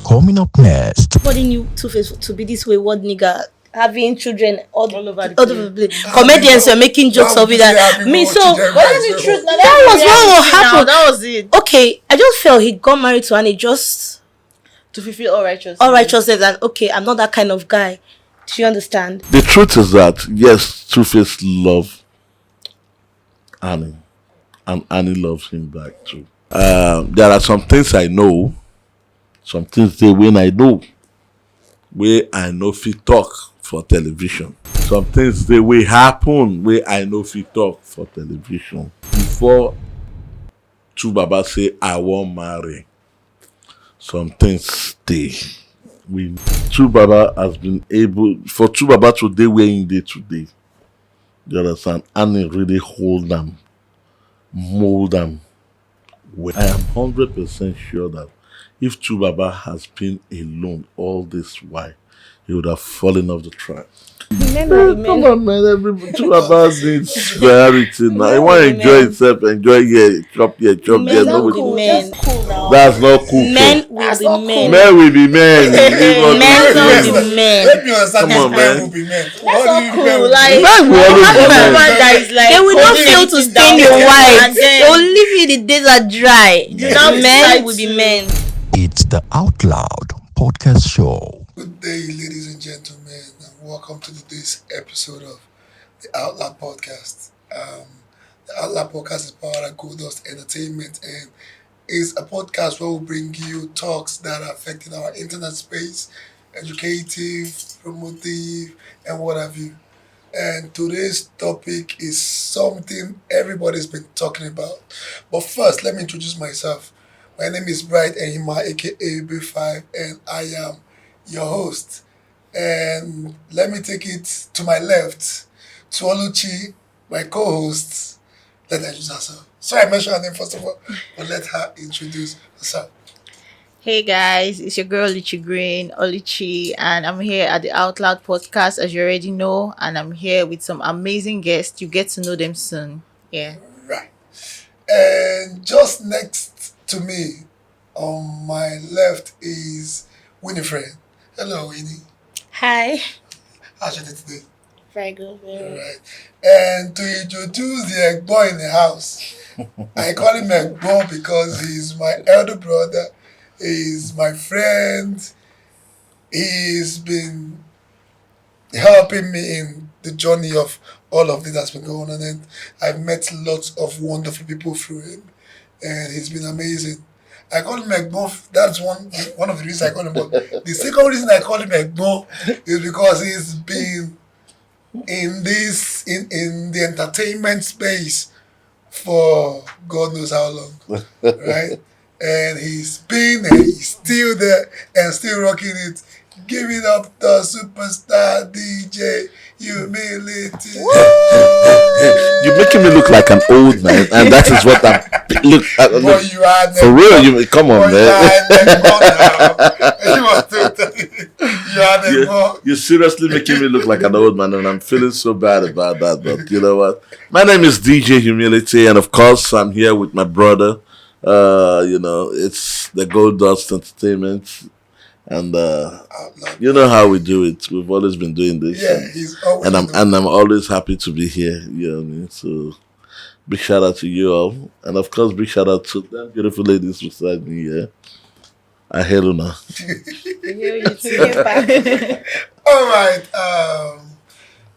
Coming up next. Nobody knew Two-Face to be this wayward nigga, having children all over the place. Comedians were making jokes of it. Me, so What is the truth? that was what happened. That was it. Okay, I just felt he got married to Annie just To fulfill all righteousness. and okay, I'm not that kind of guy. Do you understand? The truth is that, yes, Two-Face loves Annie, and Annie loves him back too. There are some things I know, some things they when I know, where I know if talk for television. Some things they will happen where I know if talk for television. Before Two Baba say I won't marry, some things stay. Two Baba has been able, for Two Baba today where in day today, you understand, Annie really hold them, mold them. Well, I am 100% sure that if Two Baba has been alone all this while, he would have fallen off the track. Men Come on, man. Two Baba needs priority now. I want to enjoy himself, enjoy chop here. Men No, will be men. that's not cool. Men will be men. Men will be men. Men will be men. Let me understand. Come on, men man. will be men. That's not cool. Like, Men will always having be a men. man that is like, They will not holding fail to everything stain down your for wife. and They then will leave you the days are dry. now Men decide will be to- men. It's the Out Loud podcast show. Good day, ladies and gentlemen, and welcome to today's episode of the Outlaw Podcast. The Outlaw Podcast is powered by Gold Dust Entertainment and is a podcast where we bring you talks that are affecting our internet space, educative, promotive, and what have you. And today's topic is something everybody's been talking about. But first, let me introduce myself. My name is Bright Ehima, aka B5, and I am your host. And let me take it to my left, to Oluchi, my co-host. Let her introduce herself. Sorry, I mentioned her name first of all, but let her introduce herself. Hey guys, it's your girl Lichi Green, Olichi, and I'm here at the Out Loud podcast, as you already know, and I'm here with some amazing guests. You get to know them soon. Yeah. Right. And just next to me, on my left, is Winifred. Hello, Winnie. Hi. How's your day today? Very good. All right. And to introduce the Egbo in the house, I call him Egbo because he's my elder brother, he's my friend, he's been helping me in the journey of all of this that's been going on, and I've met lots of wonderful people through him, and he's been amazing. I call him Egbo. That's one of the reasons I call him. But the second reason I call him Egbo is because he's been in the entertainment space for God knows how long, right? And he's been and he's still there and still rocking it. Give it up the superstar DJ Humility. You're making me look like an old man, and that is what I'm. Look, Boy, you are for real. You come on, man. You're seriously making me look like an old man, and I'm feeling so bad about that. But you know what? My name is DJ Humility, and of course, I'm here with my brother. It's the Gold Dust Entertainment, and you know how we do it. We've always been doing this. Yeah, he's always. And I'm always happy to be here. You know what I mean? So big shout out to you all, and of course, big shout out to the beautiful ladies beside me here. I hail you now. All right.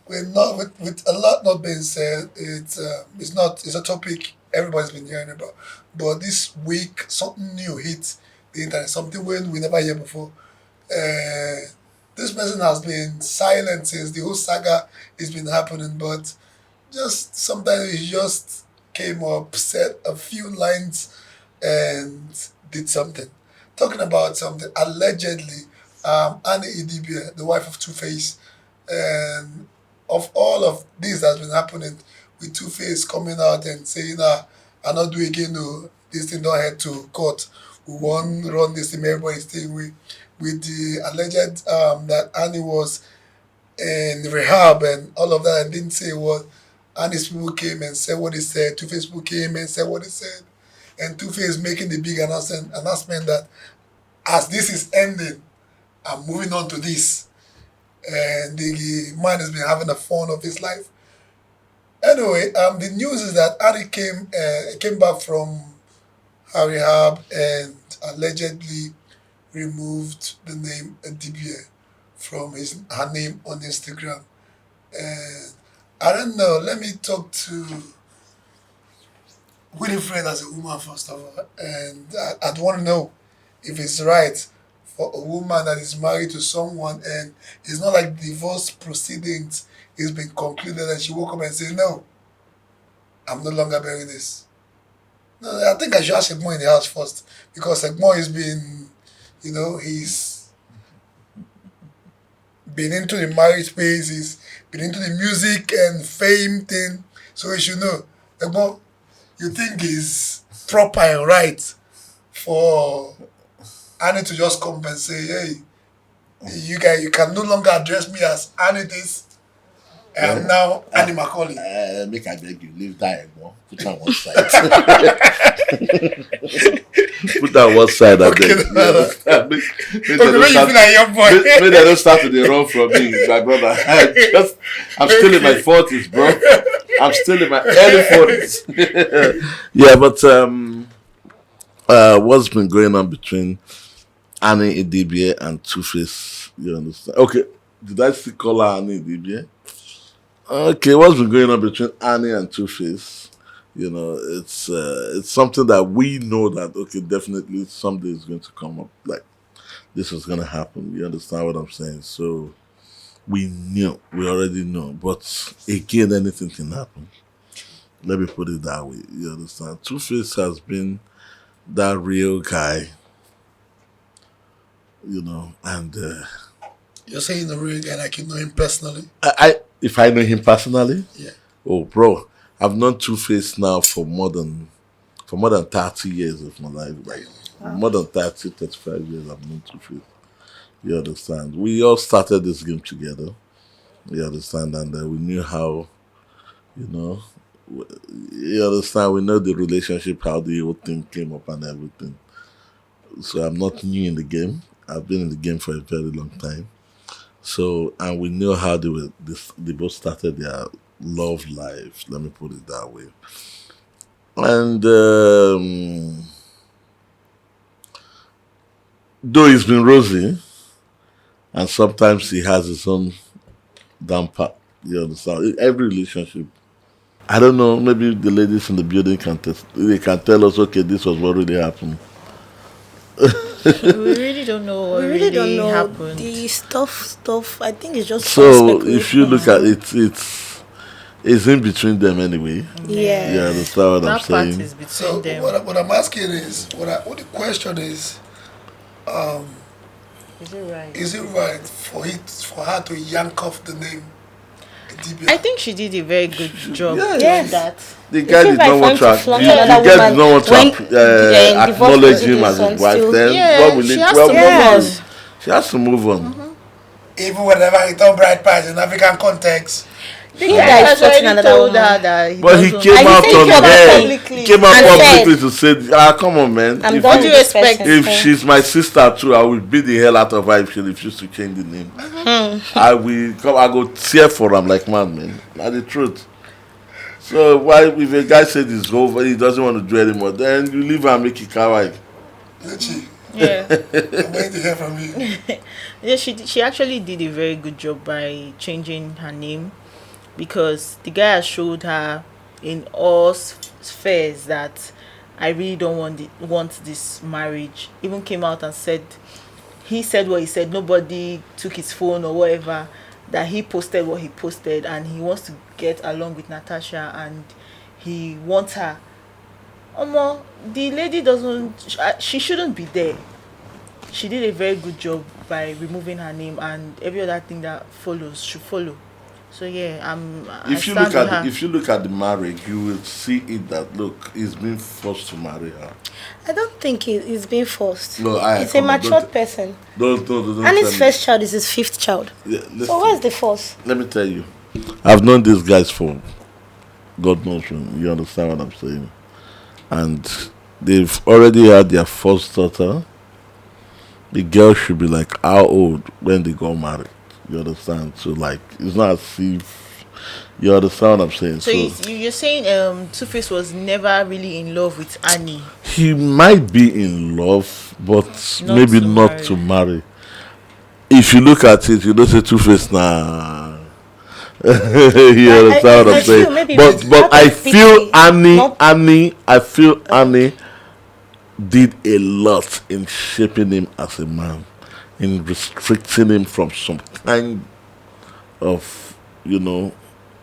With a lot not being said, it's a topic everybody's been hearing about. But this week, something new hit the internet, something we never heard before. This person has been silent since the whole saga has been happening, but just sometimes he just came up, said a few lines, and did something. Talking about something, allegedly, Annie Idibia, the wife of Two-Face, and of all of this that's been happening, with Two-Face coming out and saying, I not do again, no, this thing don't head to court. We won't run this thing, everybody's staying with the alleged that Annie was in rehab and all of that, and didn't say what. Annie's people came and said what they said. Two-Face people came and said what they said. And Two-Face making the big announcement that as this is ending, I'm moving on to this. And the man has been having the fun of his life. Anyway, the news is that Annie came back from her rehab and allegedly removed the name Adibia from her name on Instagram. And I don't know. Let me talk to Winifred as a woman first of all, and I'd want to know if it's right for a woman that is married to someone and it's not like divorce proceedings is been concluded and she woke up and say, no, I'm no longer bearing this. No, I think I should ask Egmont in the house first because Egmont has been, he's been into the marriage space, he's been into the music and fame thing, so he should know. Egmont, you think it's proper and right for Annie to just come and say, hey, you guys, you can no longer address me as Annie this. I'm now Annie Macaulay. Make I beg you, leave that Egmont. Put that one side. Put that one side. Okay, Make okay, when you feel like young boy. Maybe they don't start to dey run from me, my brother. I'm still in my 40s, bro. I'm still in my early 40s. Yeah, but what's been going on between Annie Idibia and Two-Face? You understand? Okay, did I still call her Annie Idibia? Okay, what's been going on between Annie and Two-Face? It's something that we know that definitely someday is going to come up. Like this is going to happen. You understand what I'm saying? So we already know. But again, anything can happen. Let me put it that way. You understand? Two-Face has been that real guy. And You're saying the real guy like you know him personally? If I know him personally, Yeah. oh, bro, I've known Two-Face now for more than 30 years of my life. Like more than 30, 35 years I've known Two-Face. You understand? We all started this game together. You understand? And we knew how, you understand? We know the relationship, how the whole thing came up and everything. So I'm not new in the game. I've been in the game for a very long time. So, and we know how they both started their love life. Let me put it that way. And though it's been rosy, and sometimes he has his own down part. You understand? Every relationship. I don't know. Maybe the ladies in the building can tell us. Okay, this was what really happened. We really don't know what We really don't know happened. the stuff. I think it's just So if you look at it, it's in between them anyway. Yeah. You understand what I'm That part saying? is between So them. what I'm asking is, what the question is Is it right? it right for her to yank off the name Idibia? I think she did a very good job Yes. doing that. The guy feels did like not want trying to. to flaunt The another guy woman did not want to when, divorce acknowledge him proceedings as his and wife. still- Then Yeah, what will she it? has What to will move it on. do? She has to move on. Even whenever he done bright patch in African context. The He guy has has flaunting already another told woman. her that he But he doesn't- came And he out said he on came out air. publicly. He came out And publicly said, to say, come on, man. I'm If done do you with this expect? person. If she's my sister too, I will beat the hell out of her if she refuses to change the name. I will come. I go tear for him like mad, man. That's the truth. So why, if a guy said it's over, he doesn't want to do it anymore, then you leave her and make it kawaii. Luchi, Yeah. I'm waiting to hear from you. Yeah, she actually did a very good job by changing her name, because the guy has showed her in all spheres that I really don't want this marriage. Even came out and said, he said what he said. Nobody took his phone or whatever. That he posted what he posted, and he wants to get along with Natasha, and he wants her. Omo, the lady doesn't. She shouldn't be there. She did a very good job by removing her name, and every other thing that follows should follow. So yeah, I If you stand look with at her. if you look at the marriage, you will see it that look, he's been forced to marry her. I don't think he's being forced. No, He's a matured person. Don't And his tell me. first child is his fifth child. Yeah, listen, So where's the force? let me tell you, I've known these guys for God knows when. You understand what I'm saying? And they've already had their first daughter. the girl should be like how old when they got married. You understand? So like it's not as if you understand what I'm saying. So you're saying Two-Face was never really in love with Annie. He might be in love, but Not maybe to not marry. to marry. If you look at it, you don't say Two-Face nah. You understand what I I'm feel saying? maybe But it's but out I of feel pity, not- Annie did a lot in shaping him as a man, in restricting him from some kind of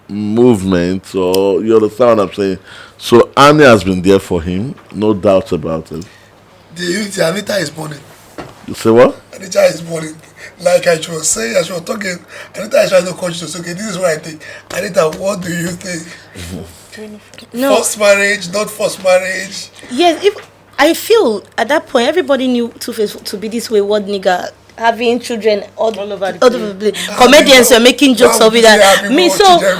movement, or you understand what I'm saying. So Annie has been there for him, no doubt about it. The unity, Anita is burning. You say what? Anita is burning. Like I was saying, as we were talking, Anita is trying to conscious. Okay, this is what I think. Anita, what do you think? No. Forced marriage, not forced marriage. Yes, if I feel at that point everybody knew Two-Face to be this wayward nigga, having children all over the place. Comedians were making jokes of it. Me, so that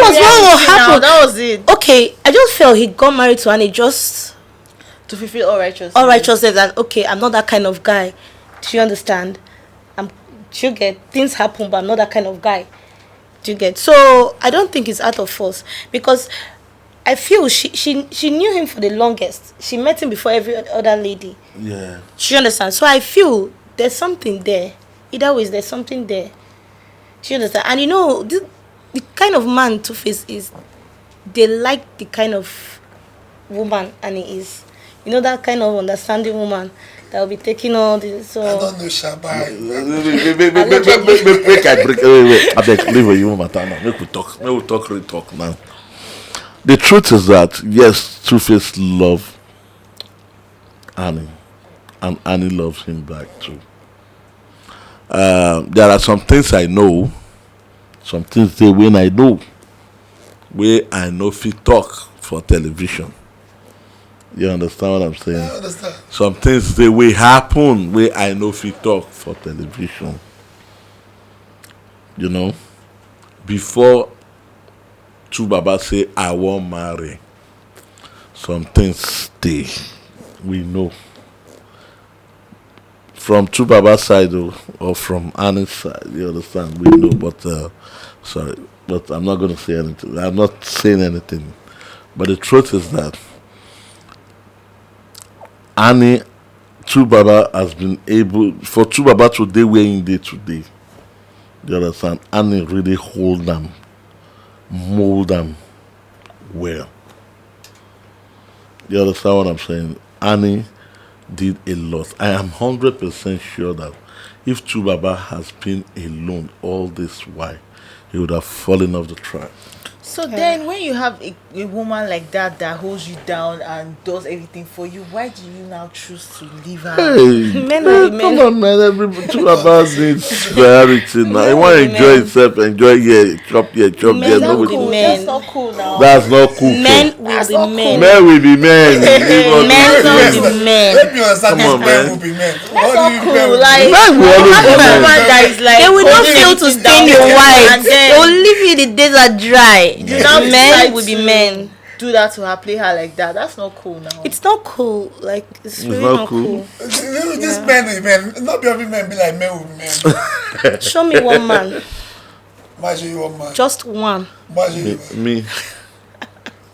was what will happen. That was it. Okay, I just felt he got married to Annie just To fulfill all righteousness. all righteousness, and okay, I'm not that kind of guy. Do you understand? Do you get things happen, but I'm not that kind of guy. Do you get? So I don't think it's out of force, because I feel she knew him for the longest. She met him before every other lady. Yeah. Do you understand? So I feel there's something there. Either ways, there's something there. Do you understand? And the kind of man Two-Face is, they like the kind of woman Annie is. You know, that kind of understanding woman that will be taking all this. So I don't know Shabai. Make I break. Wait. I beg, leave you matter now. Make we talk. Real talk now. The truth is that yes, Two-Face love Annie, and Annie loves him back too. There are some things I know, some things they when I know, where I know if talk for television. You understand what I'm saying? I understand. Some things they will happen where I know if talk for television. You know, before two Baba say I won't marry, some things stay. We know. From two Baba's side or from Annie's side, you understand? We know, but sorry, but I'm not going to say anything. I'm not saying anything. But the truth is that Annie, two Baba has been able, for two Baba today where in day today, you understand? Annie really hold them, mold them well. You understand what I'm saying? Annie did a lot. I am 100% sure that if two Baba has been alone all this while, he would have fallen off the track. So then when you have a woman like that holds you down and does everything for you, why do you now choose to leave her? Hey, Men are men. come on, man. Everybody two Baba needs priority now. You want to enjoy himself, enjoy here, chop here, chop Men there. are Nobody. cool. That's not cool now. That's not cool. Men so. will be men. Men will be men. Men will be men. Let me understand Come on, this man man. will be men. That's not cool. Like, Men will always having be a men. woman that is like They will not holding fail to everything stain down your for you, white. and then They will leave you the days are dry. you now Men decide will be to men. do that to her, play her like that. That's not cool now. It's not cool. Like, it's really not not cool. cool. This man will be men. Not be every man be like men will be men. Show me one man. Why should you want man? Just one. Why should you want Me,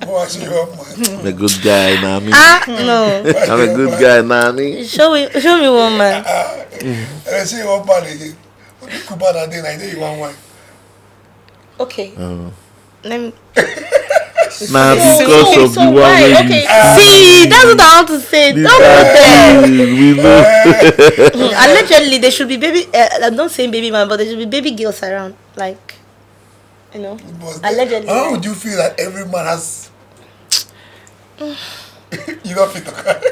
Why should you want man? I'm a good guy, Nami. No. I'm a good guy, Nami. Show me one man. And I say you want man again. What you could buy that day like that you want one. Okay. Let me Now because of the one why? way Okay. see. That's what I want to say. this Don't put guy there. is, we know. Allegedly, there should be baby. I'm not saying baby man, but there should be baby girls around. Like, you know. But Allegedly. how would you feel that every man has? You don't feel the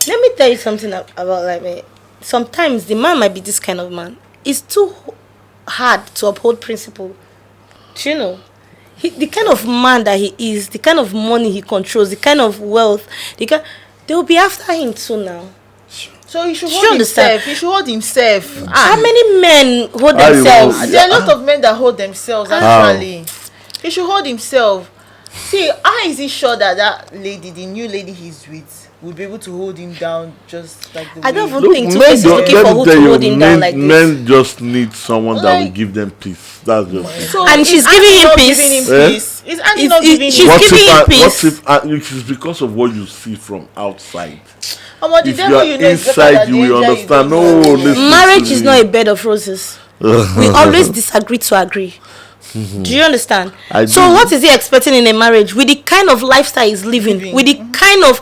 Let me tell you something about like me. Sometimes the man might be this kind of man. It's too hard to uphold principle. Do you know? The kind of man that he is, the kind of money he controls, the kind of wealth, they will be after him too now. So he should Do you hold understand? himself. He should hold himself. How many men hold How you themselves? hold- There are a lot of men that hold themselves actually. He should hold himself. See, how is he sure that lady, the new lady he's with, would be able to hold him down just like the I don't way. even think Two men Face is don't- looking let for me who tell to you, hold him down like this. men just need someone that will Like- give them peace. That's just it. So And is she's Annie giving him not peace. Giving him Eh? peace. Is Annie Is- not is- giving she's him What giving if him I, peace. what if it is because of what you see from outside? The If devil, you are you know, is better inside, than you the will angel understand. don't No, know. listen. Marriage to is me. not a bed of roses. We always disagree to agree. Do you understand? I So do. what is he expecting in a marriage with the kind of lifestyle he's living, Living. with the kind of,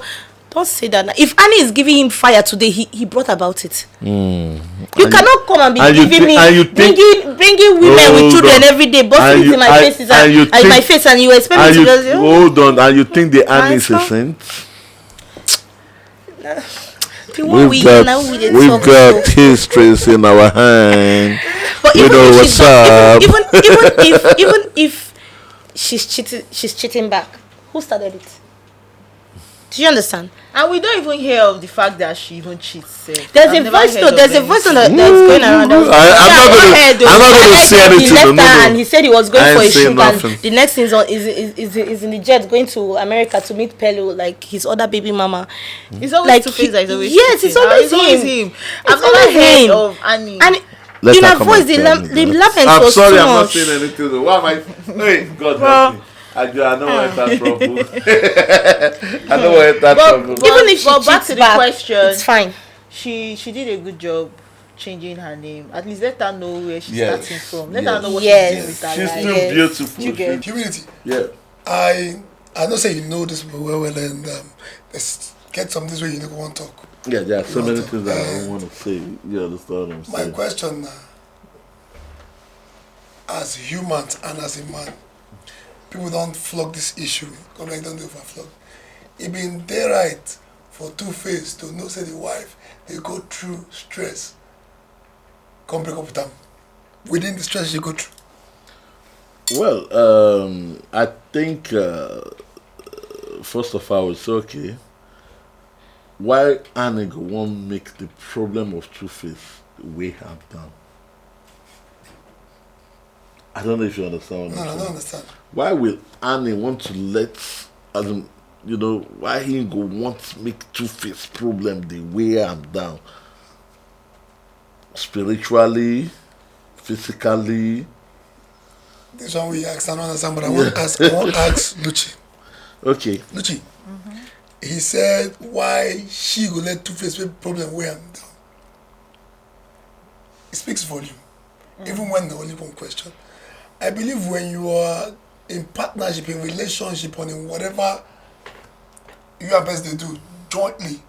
don't say that now. If Annie is giving him fire today, he brought about it. You And cannot come and be and you giving thi- me and you think- bringing women with Hold children on. every day, busting And it you- in my and- faces and you and in my think- face, and you expect me And to you just hold on, and you think the Annie is a Nice, huh? saint? the one We've now we dey we've talk got so. histories in our hand. But We even know if what's she's not, up. even if she's cheating back, who started it? Do you understand? And we don't even hear of the fact that she even cheats. Sef. There's I've a never voice heard note. of There's a any- voice note that's going around. I'm not gonna say He anything. left No, her no. and he said he was going I for a ain't saying shoot, nothing. and the next thing is in the jet going to America to meet Pelo, like his other baby mama. It's always Like, Two-Face that is always yes, cheating. it's always him. It's I've always never heard him. of Annie. And Let in her her come voice, and the tell me that. laughing I'm was sorry, too I'm not much. saying anything. Though. Why am I? Hey, God Bro. help me. I know where that trouble. I know where that trouble. But- Even if she but back cheats to the back, question. it's fine. She did a good job changing her name. At least let her know where she's Yes. starting from. Let Yes. her know what Yes. she's doing with her She's life. still Yes. beautiful. You get- Humility. Yeah. I know say you know this well and let's get some this way you know want to talk. Yeah, there are so many Right. things that I don't want to say. You understand what I'm My saying? question now, as humans and as a man, people don't flog this issue. Come like don't overflog. It been there right for Two-Face to know say the wife they go through stress. Come break up with them. Within the stress you go through. Well, I think first of all, it's okay. Why Annie go won't make the problem of Two-Face weigh her down? I don't know if you understand what No, I'm I saying. don't understand. Why will Annie want to let, as in, you know, why he go want to make Two-Face problem the weigh am down? Spiritually, physically. This one we ask, I don't understand, but I want to ask Lucci. Okay. Lucci, he said why she go let Two-Face make problem weigh him down. It speaks volume, even when the only one question. I believe when you are in partnership, in relationship, or in whatever you and best they do jointly,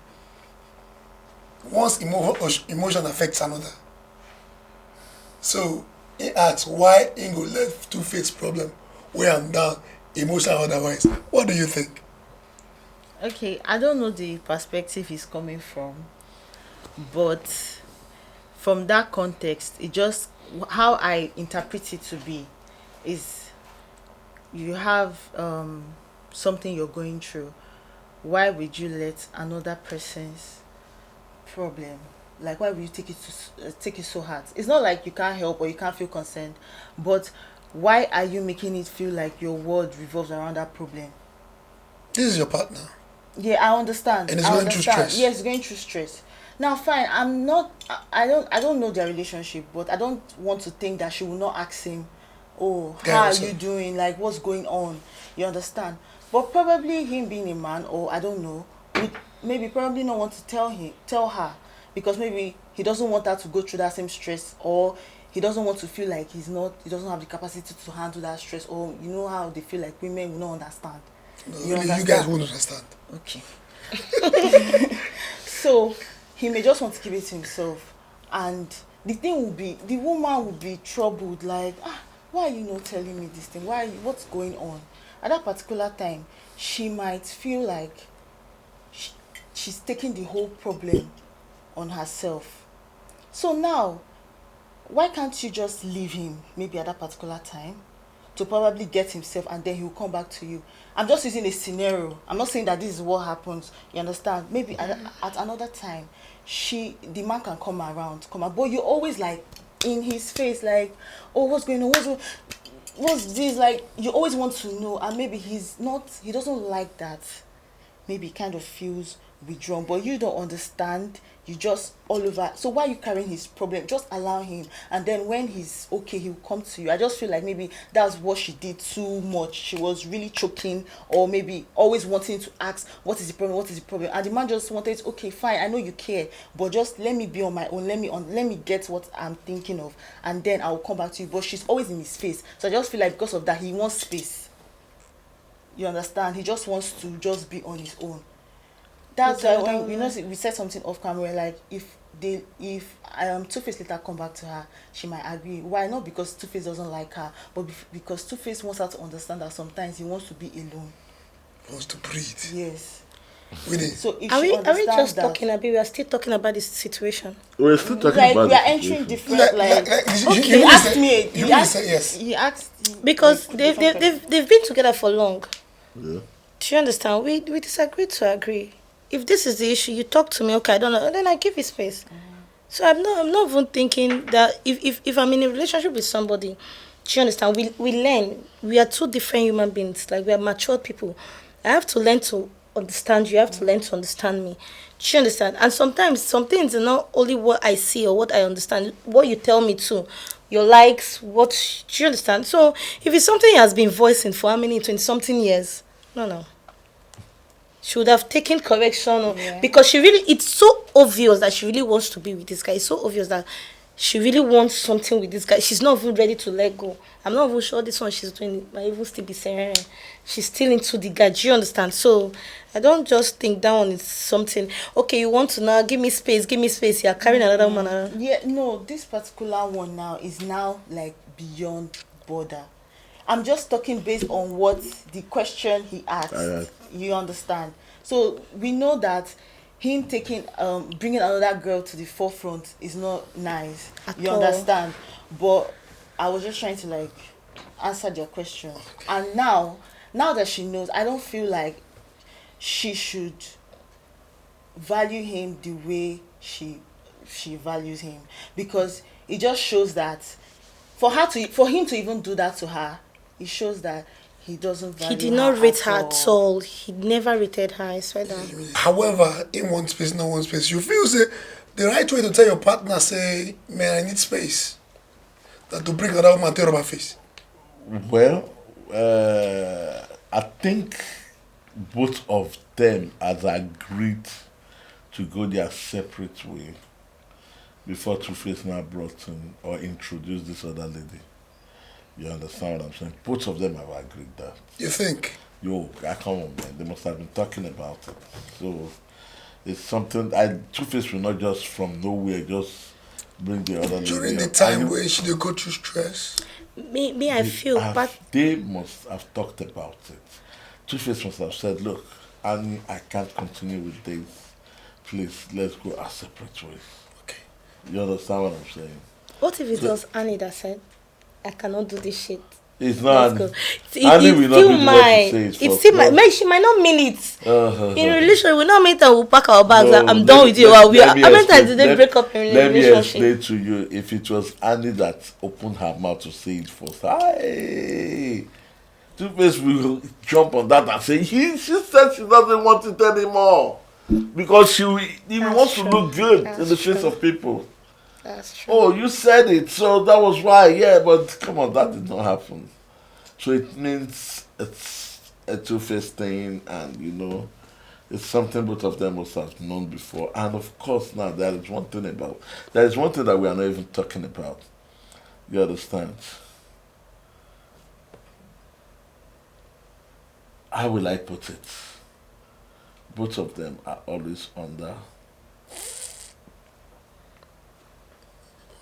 once emotion affects another. So he asks why he go let Two-Face problem weigh him down, emotional or otherwise. What do you think? Okay, I don't know the perspective he's coming from, but from that context, it just how I interpret it to be is you have something you're going through. Why would you let another person's problem, like why would you take it so hard? It's not like you can't help or you can't feel concerned, but why are you making it feel like your world revolves around that problem? This is your partner. Yeah, I understand. And it's I going through understand. stress. Yes, going through stress. Now, fine. I'm not. I don't know their relationship, but I don't want to think that she will not ask him, "Oh, Yeah, how are also. you doing? Like, what's going on?" You understand? But probably him being a man, or I don't know, would maybe probably not want to tell her, because maybe he doesn't want her to go through that same stress, or he doesn't want to feel like he doesn't have the capacity to handle that stress, or you know how they feel like women will not understand. No, You only you understand? guys won't understand. Okay. So he may just want to keep it to himself, and the thing will be, the woman will be troubled, like, why are you not telling me this thing? What's going on? At that particular time, she might feel like she's taking the whole problem on herself. So now, why can't you just leave him maybe at that particular time to probably get himself, and then he'll come back to you? I'm just using a scenario. I'm not saying that this is what happens. You understand? Maybe at another time, the man can come around, but you're always like in his face, like, oh, what's going on? What's this? Like, you always want to know, and maybe he doesn't like that. Maybe he kind of feels withdrawn, but you don't understand. You just all over. So why are you carrying his problem? Just allow him, and then when he's okay, he'll come to you. I just feel like maybe that's what she did too much. She was really choking, or maybe always wanting to ask, "What is the problem? What is the problem?" And the man just wanted, "Okay, fine, I know you care, but just let me be on my own. Let me get what I'm thinking of, and then I will come back to you." But she's always in his face, so I just feel like because of that, he wants space. You understand? He just wants to just be on his own. That's why when we said something off camera, like if Two Face later come back to her, she might agree. Why? Not because Two Face doesn't like her, but because Two Face wants her to understand that sometimes he wants to be alone. He wants to breathe. Yes. Really? So if Are she we understands just that, talking about? We are still talking about this situation. We're still talking like about we are the entering situation. different You he really asked said- me. you He really asked said yes. He asked Because like, they've been together for long. Yeah. Do you understand? We disagree to agree. If this is the issue, you talk to me, okay, I don't know, then I give you space. So I'm not even thinking that if I'm in a relationship with somebody, do you understand? We learn. We are two different human beings. Like we are mature people. I have to learn to understand you. You have to learn to understand me. Do you understand? And sometimes some things are not only what I see or what I understand, what you tell me too. Your likes, what do you understand? So if it's something he has been voicing for how many 20 something years, no. She would have taken correction Yeah. because she really, it's so obvious that she really wants to be with this guy. It's so obvious that she really wants something with this guy. She's not even ready to let go. I'm not even sure this one she's doing might even still be saying she's still into the guy. Do you understand? So I don't just think that one is something. Okay, you want to now give me space, You're carrying another woman around. Yeah, no, this particular one now is now like beyond border. I'm just talking based on what the question he asked. Alright. You understand? So we know that him taking bringing another girl to the forefront is not nice. At You all. understand? But I was just trying to like answer their question. And now that she knows, I don't feel like she should value him the way she values him, because it just shows that for him to even do that to her, it shows that he doesn't value He did not rate her at at all. He never rated her. I swear that. However, in one space, no one space, you feel say the right way to tell your partner, say, man, I need space. That to bring another woman to rub her face. Well, I think both of them has agreed to go their separate way before Two Face now brought in or introduced this other lady. You understand what I'm saying? Both of them have agreed that. You think? Yo, come on, man. They must have been talking about it. So it's something. Two Face will not just from nowhere just bring the other lady. During the up. time And where she did go through stress. Me, I feel, but they must have talked about it. Two Face must have said, "Look, Annie, I can't continue with this. Please, let's go our separate ways." Okay. You understand what I'm saying? what if it was Annie that said, I cannot do this shit? It's not. Let's go. Annie will not be the one to say it It's first. still No. my, she might not mean it. In a relationship, we not meet and we'll pack our bags. No, I'm done with you. How many times did they let- break up in a Let me relationship? explain to you. If it was Annie that opened her mouth to say it first, hey, Two Face will jump on that and say, she said she doesn't want it anymore because he That's wants to true. look good That's in the face true. of people. That's true. Oh, you said it, so that was why. Yeah, but come on, that did not happen. So it means it's a Two-Face thing, and it's something both of them must have known before. And of course, now there is one thing that we are not even talking about. You understand? How will I put it? Both of them are always under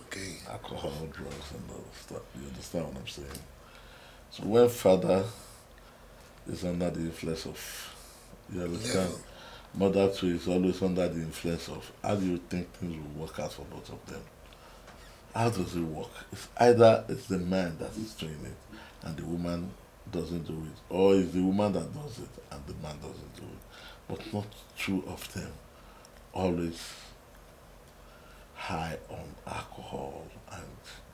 Okay. alcohol, drugs, and all that stuff. You understand what I'm saying? So when father is under the influence of, you understand, Level. mother too is always under the influence of, how do you think things will work out for both of them? How does it work? It's either it's the man that is doing it and the woman doesn't do it, or it's the woman that does it and the man doesn't do it. But not two of them always high on alcohol and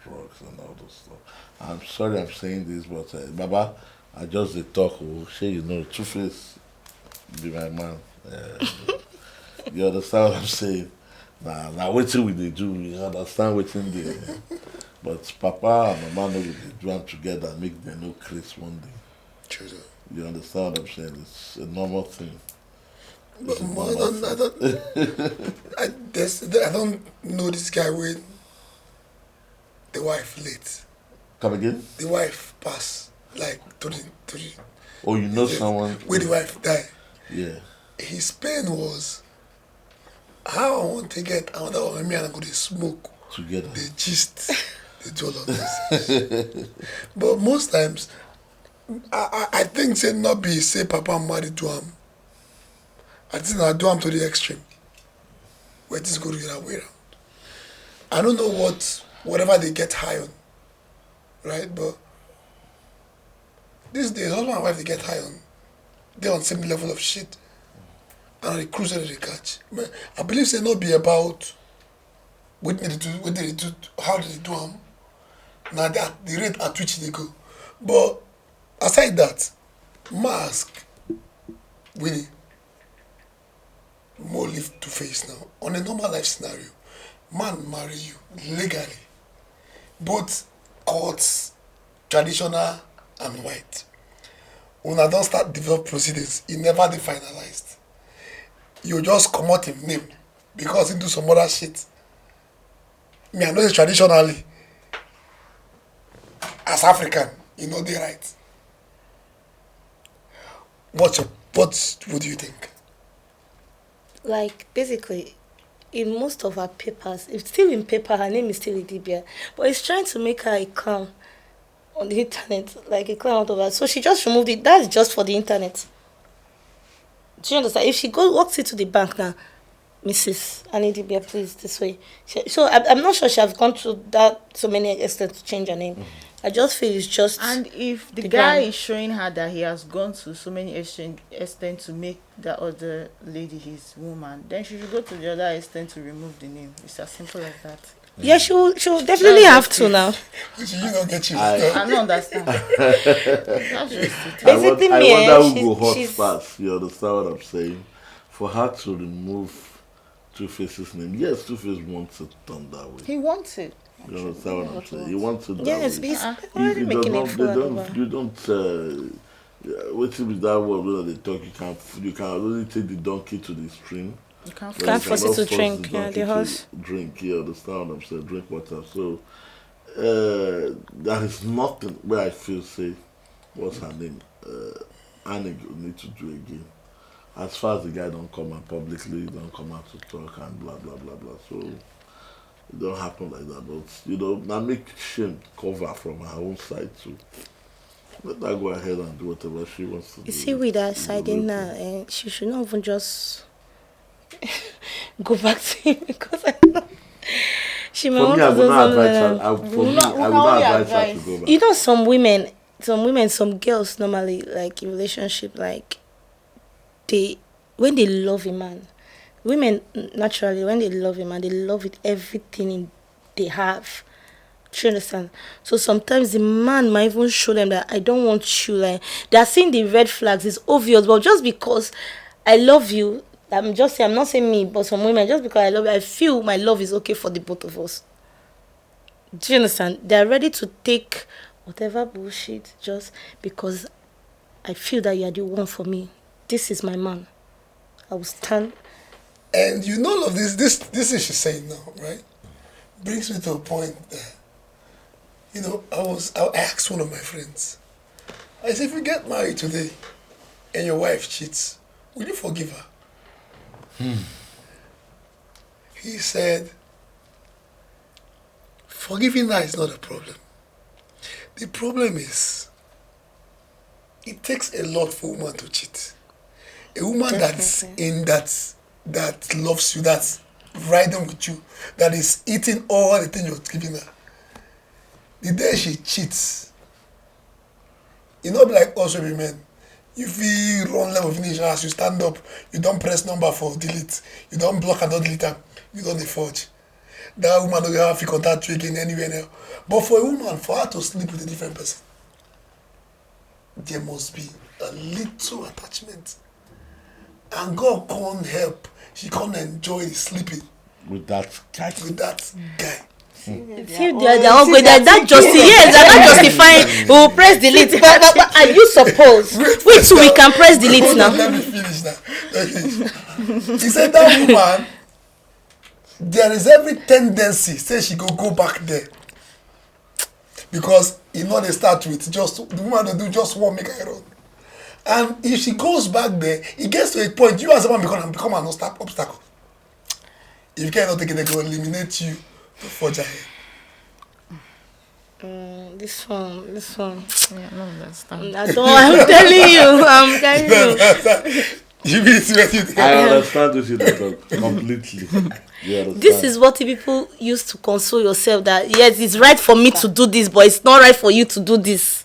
drugs and all those stuff. I'm sorry I'm saying this, but Baba, I just dey talk. Oh, shey Two Face be my man. You understand what I'm saying? Now wetin we dey do, you understand wetin dey. But Papa and Mama know we dey do am together, make them no craze one day. True. You understand what I'm saying? It's a normal thing. But It's a I normal don't, thing. I don't know this guy when the wife late. Come again? The wife pass like to the Oh, you know someone? when the wife die. Yeah. His pain was how I want to get another one. Me and I go to smoke. Together. They gist. They do all of this. But most times, I think say not be say Papa and Mama do am. I think I do am to the extreme. Where this go the other way around. I don't know whatever they get high on, right? But these days, husband and wife they get high on. They're on same level of shit. And the cruise that they catch. I believe say not be about what did they do, how did they do them. Now that the rate at which they go. But aside that, mask Winnie more live to face now. On a normal life scenario, man marry you legally. Both courts, traditional and white. When I don't start develop proceedings, it never dey finalized. You just come out him name because he do some other shit. Me, I know this traditionally, as African, you know they right. What do you think? Like, basically, in most of her papers, it's still in paper, her name is still Idibia, but it's trying to make her a clown on the internet, like a clown out of her. So she just removed it. That's just for the internet. Do you understand? If she walks into the bank now, Mrs. Anidibia, please, this way. So I'm not sure she has gone to that so many extent to change her name. I just feel it's just. And if the guy ground. is showing her that he has gone to so many extent to make that other lady his woman, then she should go to the other extent to remove the name. It's as simple as that. Yeah, she'll definitely have to now. You don't get you. I don't understand. That's just it. Basically, I me, wonder who go hot she's- fast. You understand what I'm saying? For her to remove Two-Face's name. Yes, Two-Face wants it done that way. He wants it. You understand what I'm saying? He wants it that Yes, way. he's Uh-uh. already You making it don't, full they and don't, over. you don't, wait till that word when they talk, you can only take the donkey to the stream. You can't but Can't you force it cannot to force drink, the yeah, donkey the to horse. drink, you understand what I'm saying? Drink water. So, there is nothing where I feel say, what's her name? Annie need to do again. As far as the guy don't come out publicly, don't come out to talk and blah blah blah blah. So it don't happen like that. But now make shame cover from her own side too. Let her go ahead and do whatever she wants to do. You see, with her It's siding now, okay. and she should not even just go back to him because I know she might For want me, I to would do not something advise like her. that. We will not- we I would can only not advise her to advise. go back. You know, some girls normally, like in relationship, like when they love a man, women naturally when they love a man, they love with everything they have. Do you understand? So sometimes the man might even show them that I don't want you. Like they're seeing the red flags. It's obvious, but just because I love you, I'm not saying me, but some women, just because I love you, I feel my love is okay for the both of us. Do you understand? They're ready to take whatever bullshit just because I feel that you are the one for me. This is my man. I will stand. And you know all of this thing she's saying now, right? Brings me to a point that, I asked one of my friends, I said, if you get married today and your wife cheats, will you forgive her? He said, forgiving her is not a problem. The problem is, it takes a lot for a woman to cheat. A woman that's in that loves you, that's riding with you, that is eating all the things you're giving her. The day she cheats, you know, be like us women. You feel run level finish as you stand up, you don't press number for delete, you don't block and don't delete them, you don't forge. That woman don't have to contact you again anywhere now. But for a woman, for her to sleep with a different person, there must be a little attachment. And God can't help she can't enjoy sleeping with that guy. guy. See, they're all good. They're not justifying. We'll press delete. But are you supposed? Wait till we can press delete now. Let me finish now. He said that woman, there is every tendency, say she go back there. Because you know they start with just the woman they do just one make her run. And if she goes back there, it gets to a point you as a man become an obstacle. If you cannot take it, they go eliminate you to forge ahead. This one. Yeah, I don't understand. I'm telling you. You mean it's what you think? I understand what you talk completely. You understand? This is what people use to console yourself that yes, it's right for me to do this, but it's not right for you to do this.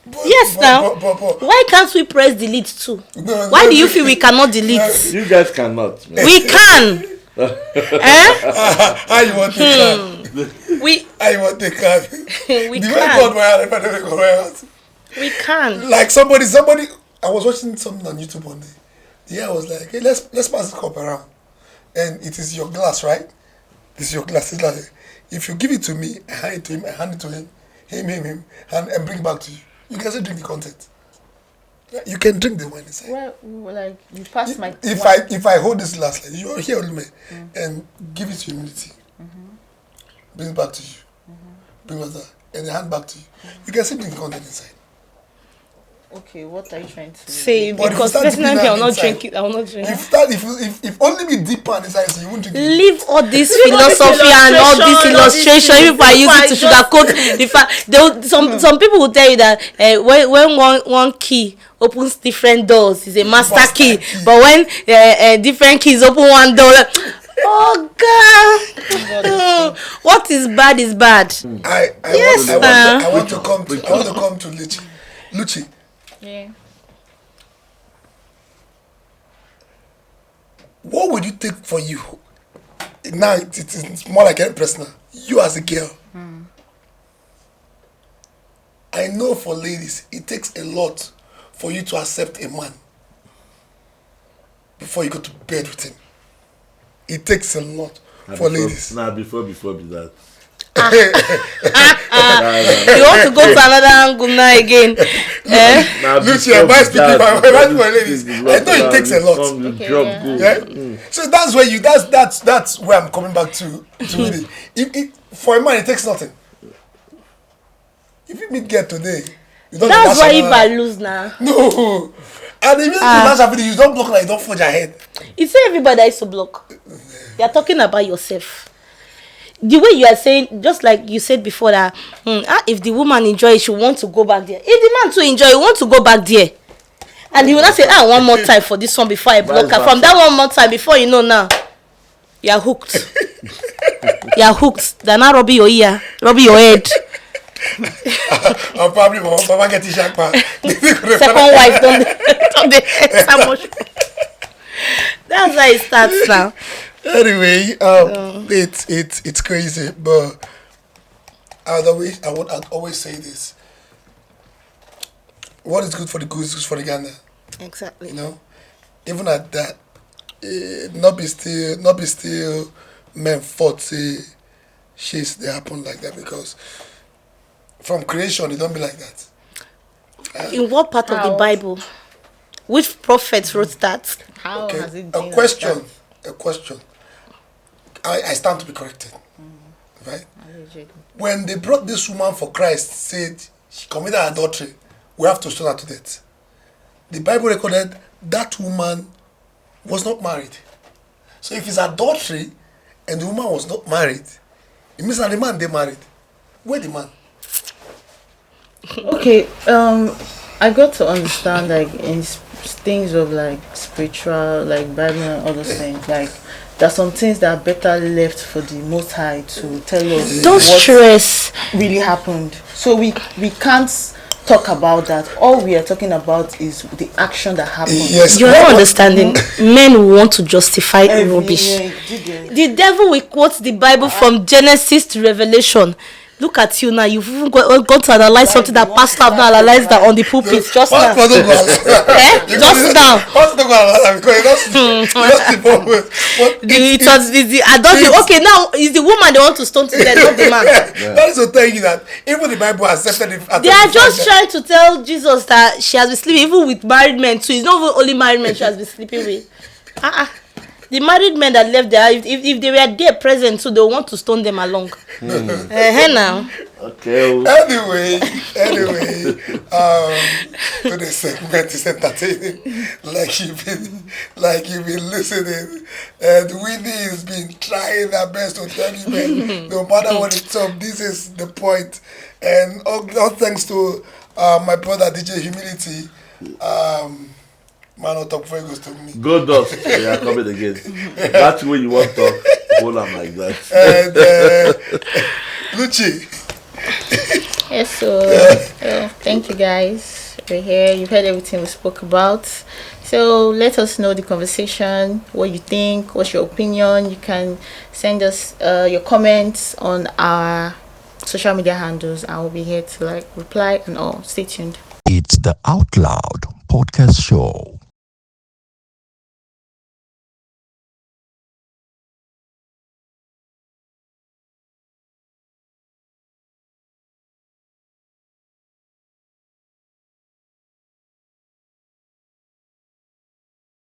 But, why can't we press delete too? Why do you feel we cannot delete? You guys cannot. Man. We can. How you want to come? How you want to come? We the can. way God my heart, We can. like somebody. I was watching something on YouTube one day. The guy was like, "Hey, let's pass the cup around, and it is your glass, right? This is your glass. It's like, if you give it to me, I hand it to him. I hand it to him, and bring it back to you. You can still drink the content. You can drink the wine inside. Well, like you pass my. If I hold this glass, like you here with me, and give it to humility, bring it back to you, bring it back, and then hand back to you. You can still drink the content inside. Okay, what are you trying to say? But Because personally, I will not drink it. I will not drink it. If only be deeper inside, so you won't drink it. Leave all this philosophy and all this illustration. If I use it to sugarcoat, some people will tell you that when one key opens different doors, is a master key. But when different keys open one door, oh God! What is bad is bad. I want to come to Lucci. Yeah. What would you take for you? Now it's more like personal. You as a girl. I know for ladies, it takes a lot for you to accept a man before you go to bed with him. It takes a lot for ladies. Before that. You want to go to another angle now again? Lucci, am I speaking for ladies? I know it takes a lot. So that's where that's where I'm coming back to with it. For a man, it takes nothing. If you meet girl today, you don't. That's why if I lose now. No, and if you don't block like you don't forge ahead. It's not everybody that is to block. You are talking about yourself. The way you are saying, just like you said before, that if the woman enjoy it, she want to go back there. If the man to enjoy, he want to go back there, and he will not say, one more time for this one before I block her. From that one more time, before you know now, you are hooked. You are hooked. They're not rubbing your ear, rubbing your head. I'll probably mama get it sharp. Second wife don't they so much. That's how it starts now. Anyway, it's crazy, but I'd always say this: what is good for the goose is good for the gander. Exactly. You know, even at that, not be still men fought say shit they happen like that, because from creation it don't be like that. In what part of the Bible? Which prophet wrote that? How has it been? A question. I stand to be corrected. Right? When they brought this woman for Christ, said she committed adultery, we have to stone her to death. The Bible recorded that woman was not married. So if it's adultery and the woman was not married, it means that the man they married. Where the man? Okay, I got to understand like in things of like spiritual, like Bible and all those things, like there's some things that are better left for the Most High to tell us. Don't stress. Really happened. So we can't talk about that. All we are talking about is the action that happened. Yes. You're not understanding. Men want to justify rubbish. The devil will quote the Bible from Genesis to Revelation. Look at you now. You've even got to analyze something that pastor have not analyzed that on the pulpit just now. Just now. It's the adultery. Okay, now it's the woman they want to stone to death, not the man. That is to tell you that even the Bible accepted it. They are just trying to tell Jesus that she has been sleeping even with married men too. It's not even only married men she has been sleeping with. The married men that left there, if they were there present, so they want to stone them along. Now. Okay. Anyway, today's segment is entertaining. Like you've been listening, and Winnie has been trying her best to tell you, man, no matter what it's up, this is the point. And all thanks to my brother DJ Humility. Man, on top before he goes to me. Go dust. Yeah, coming again. That's the way you want to talk. Hold on like that. And Lucci. Yes, so thank you guys. We're here. You've heard everything we spoke about. So let us know the conversation, what you think, what's your opinion. You can send us your comments on our social media handles. I will be here to reply and all. Stay tuned. It's the Out Loud Podcast Show.